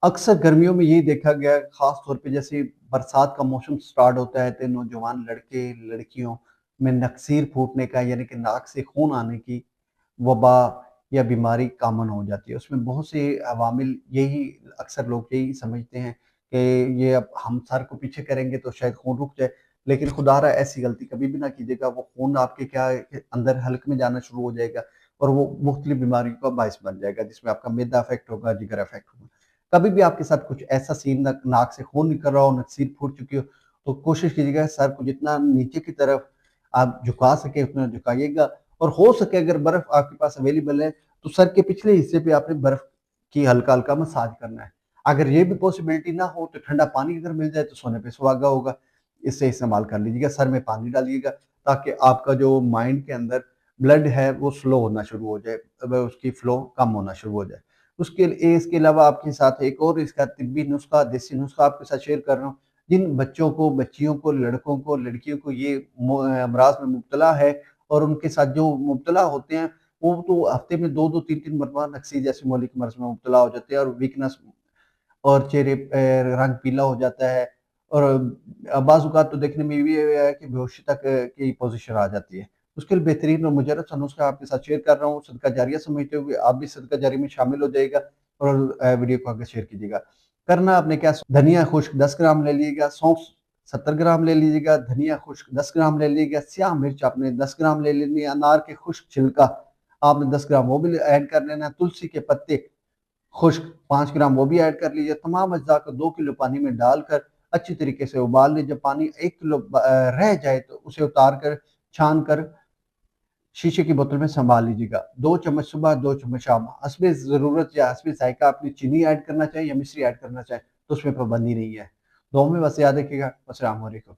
اکثر گرمیوں میں یہی دیکھا گیا ہے، خاص طور پہ جیسے برسات کا موسم سٹارٹ ہوتا ہے تو نوجوان لڑکے لڑکیوں میں نکسیر پھوٹنے کا یعنی کہ ناک سے خون آنے کی وبا یا بیماری کامن ہو جاتی ہے۔ اس میں بہت سے عوامل یہی اکثر لوگ یہی سمجھتے ہیں کہ یہ اب ہم سر کو پیچھے کریں گے تو شاید خون رک جائے، لیکن خدا رہا ایسی غلطی کبھی بھی نہ کیجیے گا۔ وہ خون آپ کے کیا ہے کہ اندر حلق میں جانا شروع ہو جائے گا اور وہ مختلف بیماریوں کا باعث بن جائے گا، جس میں آپ کا معدہ افیکٹ ہوگا، جگر افیکٹ ہوگا۔ کبھی بھی آپ کے ساتھ کچھ ایسا سین ناک سے خون نکل رہا ہو، نکسیر پھوٹ چکی ہو، تو کوشش کیجیے گا سر کو جتنا نیچے کی طرف آپ جھکا سکے اتنا جھکائیے گا، اور ہو سکے اگر برف آپ کے پاس اویلیبل ہے تو سر کے پچھلے حصے پہ آپ نے برف کی ہلکا ہلکا مساج کرنا ہے۔ اگر یہ بھی پاسبلٹی نہ ہو تو ٹھنڈا پانی اگر مل جائے تو سونے پہ سہاگا ہوگا، اس سے استعمال کر لیجیے گا۔ سر میں پانی ڈالیے گا تاکہ آپ کا جو مائنڈ کے اندر بلڈ ہے وہ سلو ہونا شروع ہو جائے، اس کی فلو کم ہونا شروع ہو جائے۔ اس کے علاوہ آپ کے ساتھ ایک اور اس کا طبی نسخہ، دیسی نسخہ آپ کے ساتھ شیئر کر رہا ہوں۔ جن بچوں کو، بچیوں کو، لڑکوں کو، لڑکیوں کو یہ امراض میں مبتلا ہے اور ان کے ساتھ جو مبتلا ہوتے ہیں وہ تو ہفتے میں دو دو تین تین مرتبہ نکسی جیسے مولک مرض میں مبتلا ہو جاتے ہیں، اور ویکنس اور چہرے رنگ پیلا ہو جاتا ہے، اور بعض اوقات تو دیکھنے میں یہ ہے کہ بیہوشی تک کی پوزیشن آ جاتی ہے۔ اس کے لیے بہترین اور مجرب سا نسخہ آپ کے ساتھ شیئر کر رہا ہوں، صدقہ جاریہ سمجھتے ہوئے آپ بھی صدقہ جاریہ میں شامل ہو جائے گا اور ویڈیو کو آگے شیئر کیجیے گا۔ کرنا آپ نے کیا، دھنیا خشک 10 گرام لے لیجیے گا، سونف 70 گرام لے لیجیے گا، دھنیا خشک 10 گرام لے لیجیے گا، سیاہ مرچ آپ نے 10 گرام لے لینی ہے، انار کے خشک چھلکا آپ نے 10 گرام وہ بھی ایڈ کر لینا ہے، تلسی کے پتے خشک 5 گرام وہ بھی ایڈ کر لیجیے۔ تمام اجزاء کو 2 کلو پانی میں ڈال کر اچھی طریقے سے ابال لیں۔ جب پانی 1 کلو رہ جائے تو اسے اتار کر چھان کر شیشے کی بوتل میں سنبھال لیجیے گا۔ 2 چمچ صبح، 2 چمچ شام، حسب ضرورت یا حسب ذائقہ اپنی چینی ایڈ کرنا چاہے یا مصری ایڈ کرنا چاہے تو اس میں پابندی نہیں ہے۔ دعاؤں میں بس یاد رکھیے گا۔ السلام علیکم۔